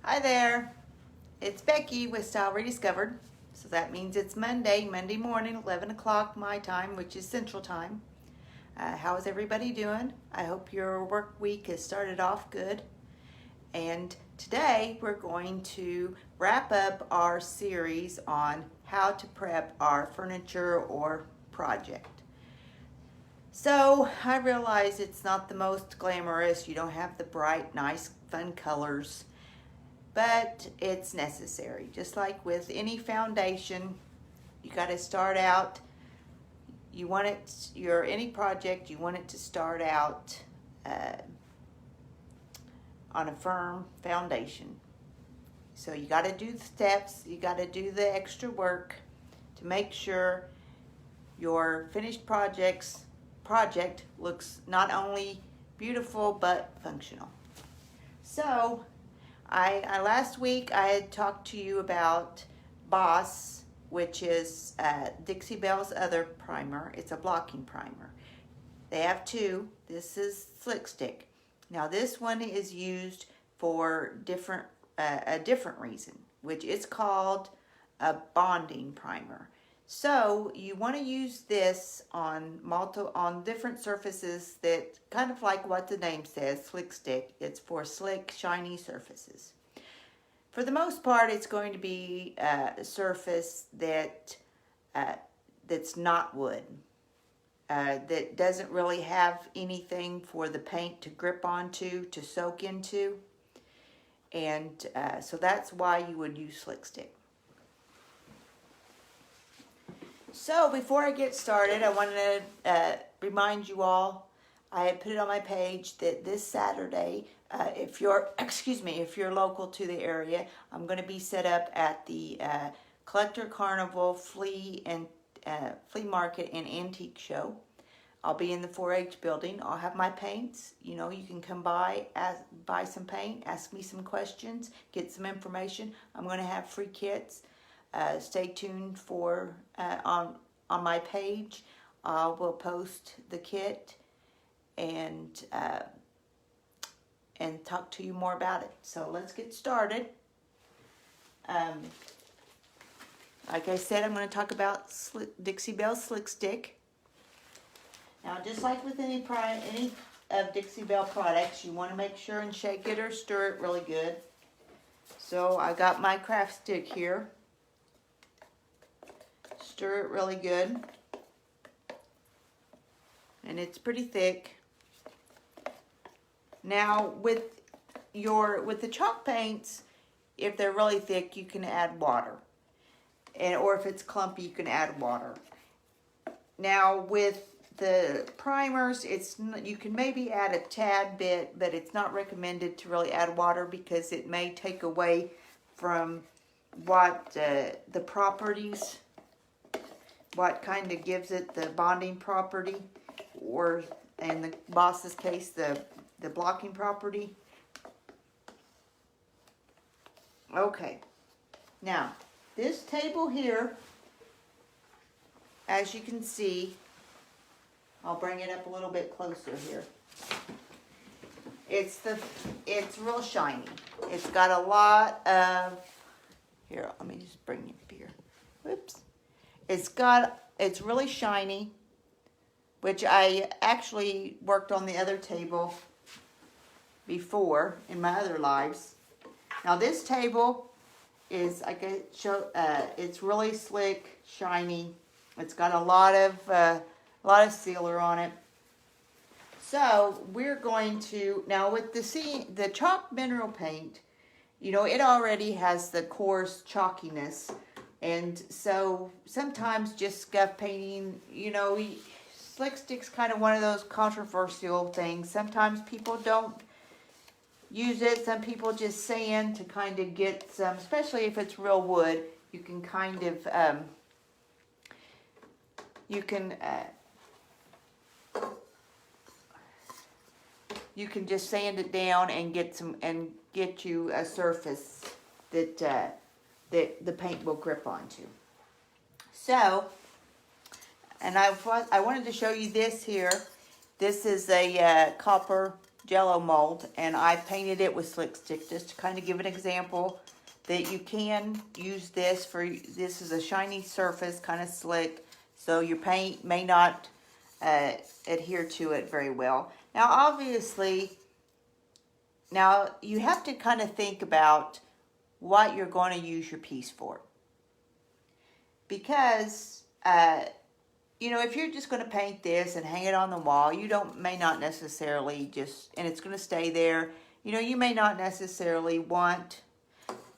Hi there, it's Becky with Style Rediscovered. So that means it's Monday morning, 11 o'clock my time, which is Central Time. How is everybody doing? I hope your work week has started off good. And today we're going to wrap up our series on how to prep our furniture or project. So I realize it's not the most glamorous, you don't have the bright, nice, fun colors, but it's necessary. Just like with any foundation, you got to start out, you want it, any project, you want it to start out on a firm foundation. So you got to do the steps, you got to do the extra work to make sure your finished project looks not only beautiful but functional. So last week I had talked to you about Boss, which is Dixie Belle's other primer. It's a blocking primer. They have two. This is Slick Stick. Now this one is used for a different reason, which is called a bonding primer. So you want to use this on different surfaces that kind of like what the name says, Slick Stick. It's for slick, shiny surfaces. For the most part, it's going to be a surface that's not wood, that doesn't really have anything for the paint to grip onto, to soak into. And so that's why you would use Slick Stick. So before I get started, I wanted to remind you all, I had put it on my page that this Saturday, if you're local to the area, I'm going to be set up at the Collector Carnival Flea Market and Antique Show. I'll be in the 4-H building. I'll have my paints. You know, you can come by, buy some paint, ask me some questions, get some information. I'm going to have free kits. Stay tuned for on my page. We'll post the kit and talk to you more about it. So let's get started. Like I said, I'm going to talk about Dixie Belle Slick Stick. Now, just like with any of Dixie Belle products, you want to make sure and shake it or stir it really good. So I got my craft stick here. Stir it really good, and it's pretty thick. Now with the chalk paints, if they're really thick, you can add water, or if it's clumpy, you can add water. Now with the primers, you can maybe add a tad bit, but it's not recommended to really add water because it may take away from what the properties. What kind of gives it the bonding property, or in the Boss's case, the blocking property. Okay, now this table here, as you can see, I'll bring it up a little bit closer here. It's real shiny. It's got a lot of, here, let me just bring it up here. Whoops. It's really shiny, which I actually worked on the other table before in my other lives. Now this table is, it's really slick, shiny. It's got a lot of sealer on it. So we're going to, now with the chalk mineral paint, you know, it already has the coarse chalkiness. And so sometimes just scuff painting, you know, Slick Stick's kind of one of those controversial things. Sometimes people don't use it. Some people just sand to kind of get some, especially if it's real wood, you can kind of, you can just sand it down and get you a surface that the paint will grip onto. So, and I wanted to show you this here. This is a copper Jello mold, and I painted it with Slick Stick just to kind of give an example that you can use this for. This is a shiny surface, kind of slick, so your paint may not adhere to it very well. Now, obviously, now you have to kind of think about what you're going to use your piece for, because you know, if you're just going to paint this and hang it on the wall, you may not necessarily and it's going to stay there. You know, you may not necessarily want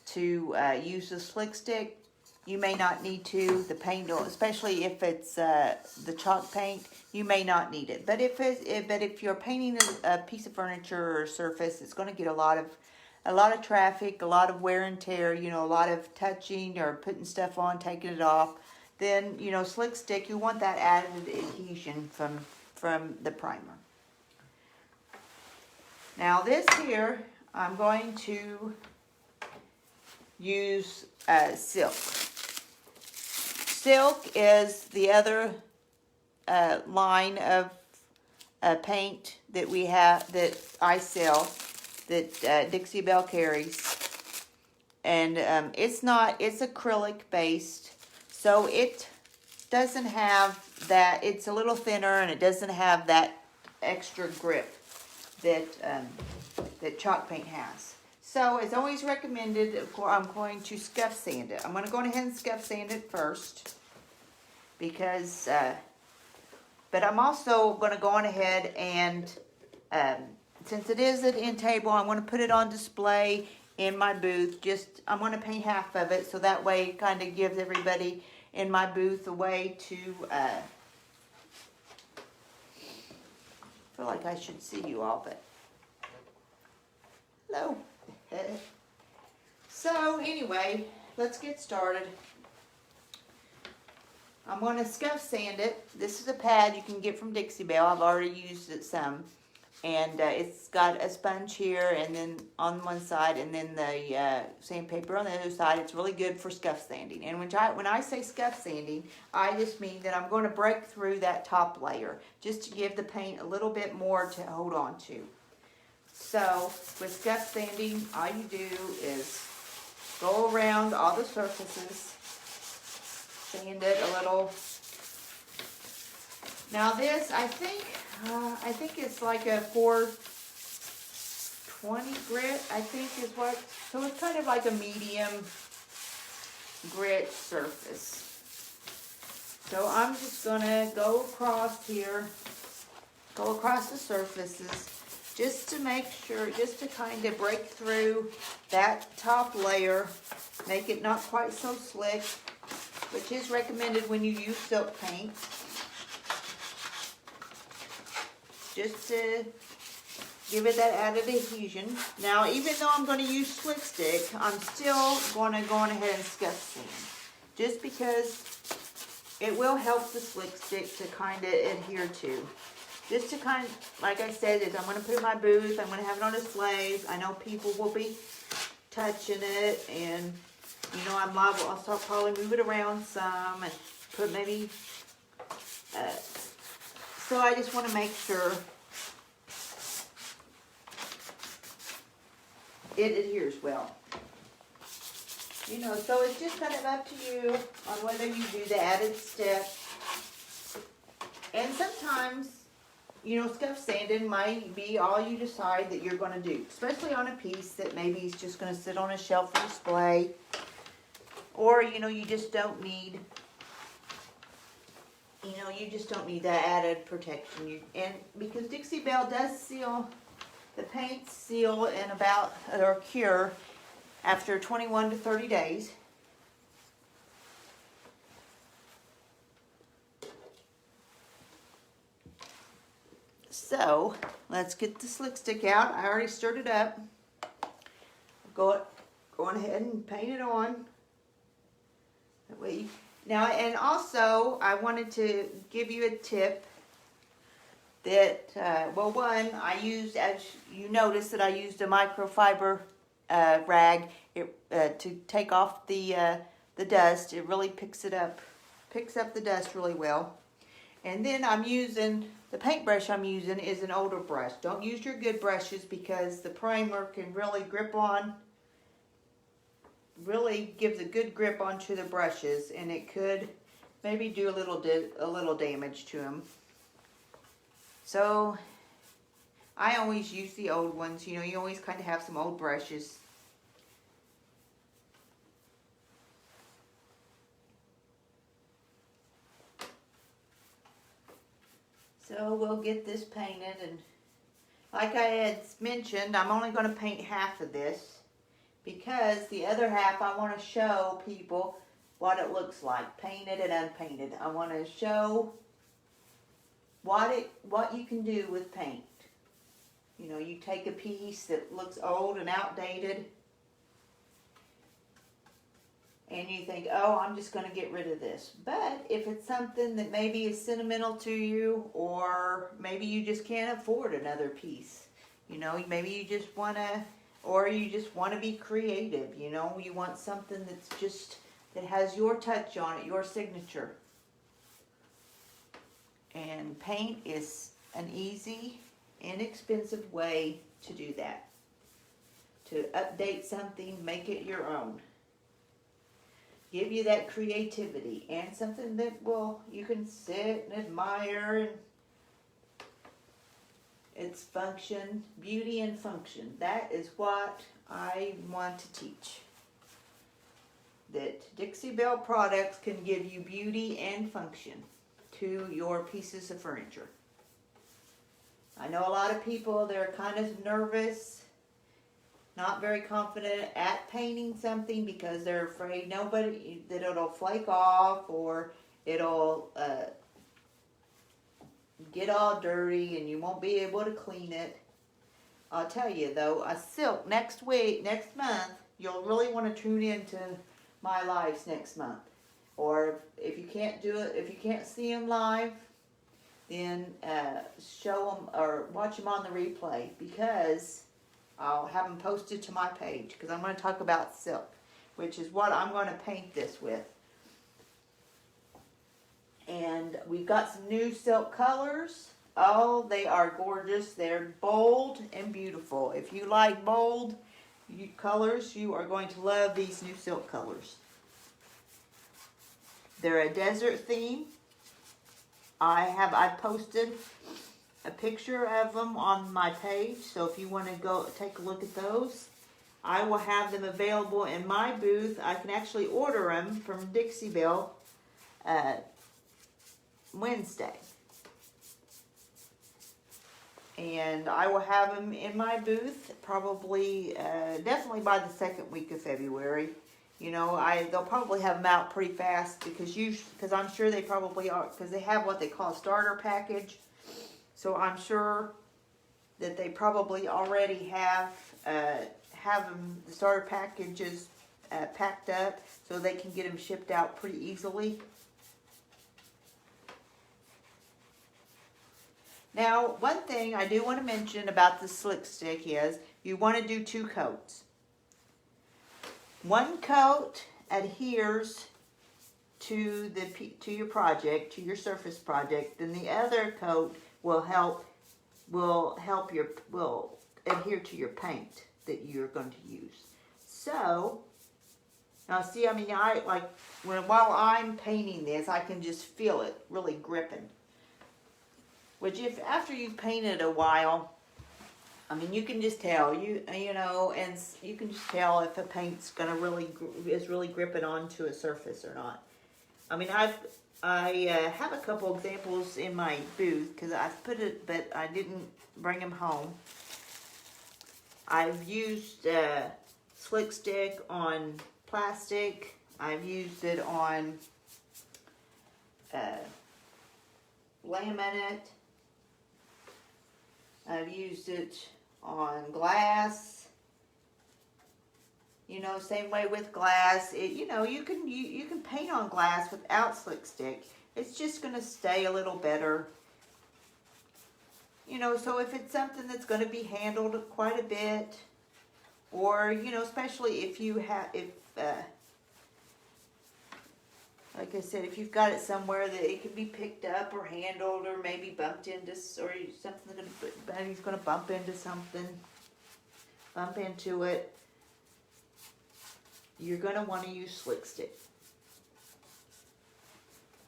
to use the Slick Stick. You may not need to. The paint, especially if it's the chalk paint, you may not need it. But if you're painting a piece of furniture or surface, it's going to get a lot of traffic, a lot of wear and tear. You know, a lot of touching or putting stuff on, taking it off. Then, you know, Slick Stick, you want that added adhesion from the primer. Now this here, I'm going to use silk. Silk is the other line of paint that we have, that I sell, that Dixie Belle carries. And it's acrylic based. So it doesn't have that, it's a little thinner and it doesn't have that extra grip that chalk paint has. So it's always recommended, I'm going to scuff sand it. I'm going to go ahead and scuff sand it first because, but I'm also going to go on ahead and, since it is an end table, I'm going to put it on display in my booth. I'm going to paint half of it so that way it kind of gives everybody in my booth a way to, I feel like I should see you all, but hello. So anyway, let's get started. I'm going to scuff sand it. This is a pad you can get from Dixie Belle. I've already used it some. And it's got a sponge here and then on one side and then the sandpaper on the other side. It's really good for scuff sanding. And when I say scuff sanding, I just mean that I'm going to break through that top layer just to give the paint a little bit more to hold on to. So with scuff sanding, all you do is go around all the surfaces, sand it a little. Now this, I think it's like a 420 grit, I think is what, so it's kind of like a medium grit surface. So I'm just gonna go across here, go across the surfaces, just to make sure, just to kind of break through that top layer, make it not quite so slick, which is recommended when you use silk paint. Just to give it that added adhesion. Now, even though I'm going to use Slick Stick, I'm still going to go on ahead and scuff sand. Just because it will help the Slick Stick to kind of adhere to. Just to kind of, like I said, I'm going to put it in my booth. I'm going to have it on display. I know people will be touching it. And, you know, I'm liable. I'll probably move it around some and put maybe... So I just want to make sure it adheres well. You know, so it's just kind of up to you on whether you do the added step. And sometimes, you know, scuff sanding might be all you decide that you're going to do. Especially on a piece that maybe is just going to sit on a shelf for display. Or, you know, you just don't need... You know, you just don't need that added protection. And because Dixie Belle does seal, the paints seal in about, or cure, after 21 to 30 days. So, let's get the Slick Stick out. I already stirred it up. Go on ahead and paint it on. That way you... Now, and also, I wanted to give you a tip that, well, one, I used, as you noticed, that I used a microfiber rag to take off the dust. It really picks up the dust really well. And then I'm using, the paintbrush I'm using is an older brush. Don't use your good brushes because the primer can really grip on, really gives a good grip onto the brushes, and it could maybe do a little damage to them. So I always use the old ones. You know, you always kind of have some old brushes. So we'll get this painted, and like I had mentioned, I'm only going to paint half of this because the other half I want to show people what it looks like, painted and unpainted. I want to show what you can do with paint. You know, you take a piece that looks old and outdated, and you think, oh, I'm just going to get rid of this. But if it's something that maybe is sentimental to you, or maybe you just can't afford another piece, you know, maybe you just want to, or you just want to be creative, you know, you want something that's just, that has your touch on it, your signature. And paint is an easy, inexpensive way to do that. To update something, make it your own. Give you that creativity and something that you can sit and admire, and its function, beauty and function. That is what I want to teach. That Dixie Belle products can give you beauty and function to your pieces of furniture. I know a lot of people, they're kind of nervous, not very confident at painting something because they're afraid that it'll flake off, or it'll get all dirty and you won't be able to clean it. I'll tell you though, a silk next month, you'll really want to tune into my lives next month. Or if you can't do it, if you can't see them live, then show them or watch them on the replay, because I'll have them posted to my page, because I'm going to talk about silk, which is what I'm going to paint this with. And we've got some new silk colors. Oh, they are gorgeous. They're bold and beautiful. If you like bold colors, you are going to love these new silk colors. They're a desert theme. I posted a picture of them on my page, so if you want to go take a look at those, I will have them available in my booth. I can actually order them from Dixie Belle Wednesday, and I will have them in my booth probably definitely by the second week of February. You know, they'll probably have them out pretty fast, because I'm sure they probably are, because they have what they call a starter package. So I'm sure that they probably already have them, the starter packages packed up, so they can get them shipped out pretty easily. Now, one thing I do want to mention about the slick stick is you want to do 2 coats. One coat adheres to your project, to your surface project, then the other coat will adhere to your paint that you're going to use. So now see, I mean, while I'm painting this, I can just feel it really gripping. Which after you've painted a while, I mean, you can just tell, and you can just tell if a paint's is really gripping onto a surface or not. I mean, I have a couple examples in my booth, because I've put it, but I didn't bring them home. I've used slick stick on plastic. I've used it on laminate. I've used it on glass. You know, same way with glass. You can paint on glass without slick stick. It's just going to stay a little better. You know, so if it's something that's going to be handled quite a bit, or, you know, especially if Like I said, if you've got it somewhere that it can be picked up or handled or maybe bumped into, or somebody's going to bump into something, bump into it, you're going to want to use Slick Stick.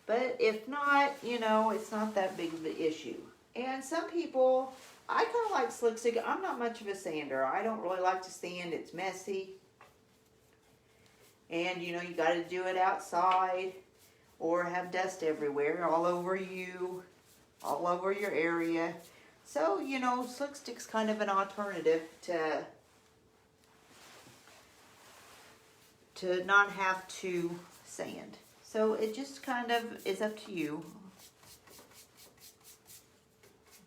But if not, you know, it's not that big of an issue. And some people, I kind of like Slick Stick. I'm not much of a sander. I don't really like to sand. It's messy. And, you know, you got to do it outside or have dust everywhere, all over you, all over your area. So, you know, Slick Stick's kind of an alternative to not have to sand. So it just kind of is up to you.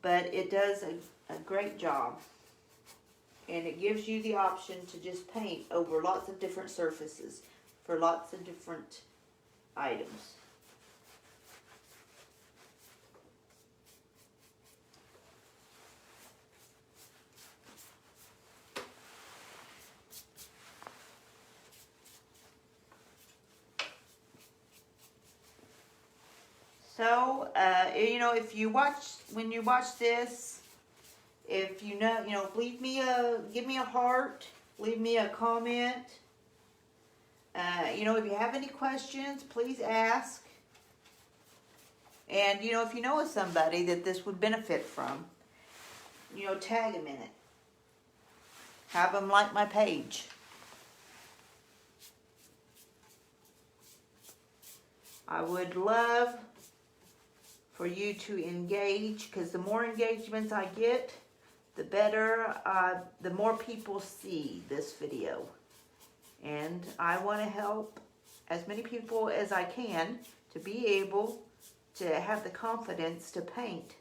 But it does a great job. And it gives you the option to just paint over lots of different surfaces for lots of different items. So, you know, when you watch this, if you know, give me a heart, leave me a comment. You know, if you have any questions, please ask. And, you know, if you know of somebody that this would benefit from, you know, tag them in it. Have them like my page. I would love for you to engage, because the more engagements I get, the better, the more people see this video. And I want to help as many people as I can to be able to have the confidence to paint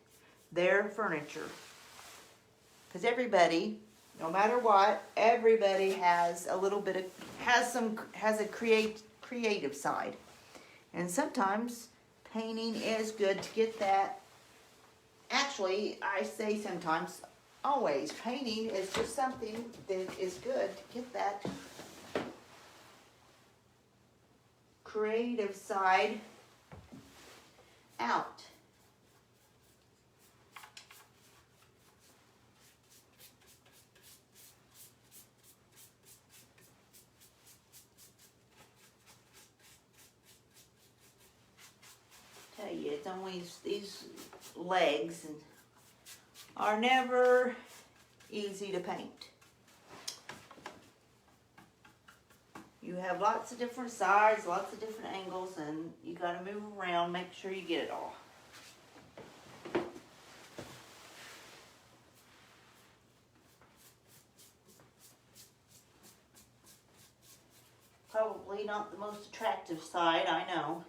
their furniture. Because everybody, no matter what, everybody has a little bit of, has a creative side. And sometimes painting is good to get that. Actually, I say sometimes, always, painting is just something that is good to get that creative side out. Tell you, it's always these legs are never easy to paint. You have lots of different sides, lots of different angles, and you got to move around, make sure you get it all. Probably not the most attractive side, I know.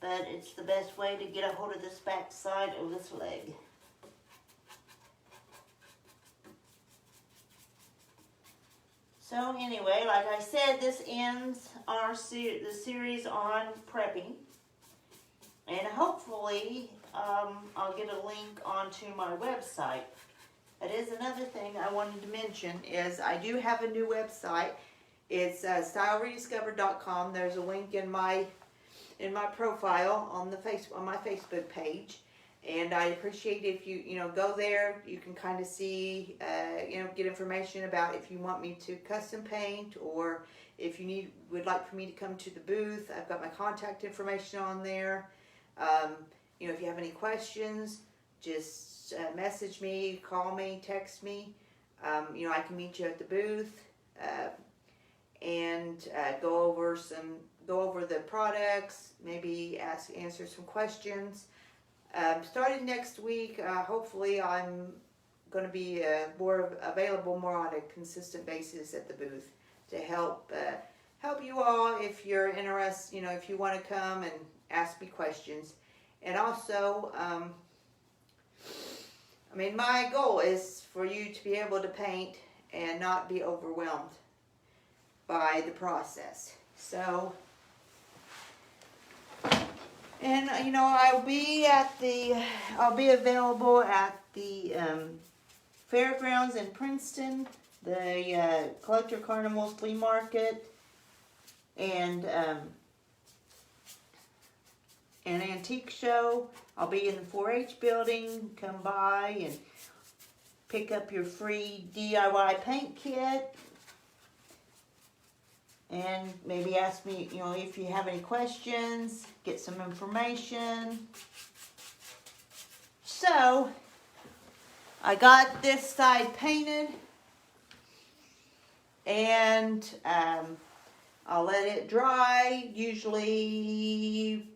But it's the best way to get a hold of this back side of this leg. So anyway, like I said, this ends the series on prepping. And hopefully, I'll get a link onto my website. That is another thing I wanted to mention, is I do have a new website. It's stylerediscovered.com. There's a link in my profile on my Facebook page, and I appreciate if you go there. You can kind of see get information about if you want me to custom paint, or if you would like for me to come to the booth. I've got my contact information on there. If you have any questions, just message me, call me, text me. I can meet you at the booth and go over the products, maybe answer some questions. Starting next week, hopefully I'm going to be more available more on a consistent basis at the booth to help you all if you're interested, if you want to come and ask me questions. And also, my goal is for you to be able to paint and not be overwhelmed by the process. So, and I'll be available at the fairgrounds in Princeton, the Collector Carnival Flea Market, and an antique show. I'll be in the 4-H building. Come by and pick up your free DIY paint kit. And maybe ask me, if you have any questions, get some information. So, I got this side painted, and I'll let it dry. Usually,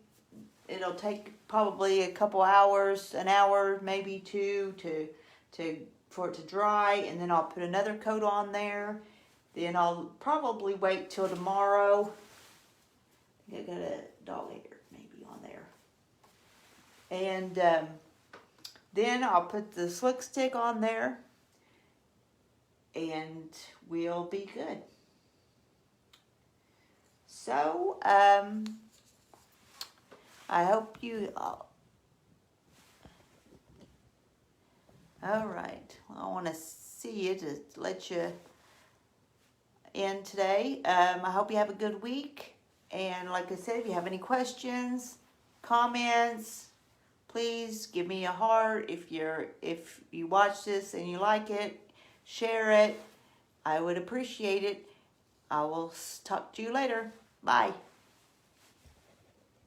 it'll take probably a couple hours, an hour, maybe two, for it to dry, and then I'll put another coat on there. Then I'll probably wait till tomorrow. I think I got a dog hair maybe on there. And then I'll put the slick stick on there. And we'll be good. So, I hope you... all right. Well, I want to see you to let you in today. I hope you have a good week. And like I said, if you have any questions, comments, please give me a heart. If you watch this and you like it, share it. I would appreciate it. I will talk to you later. Bye.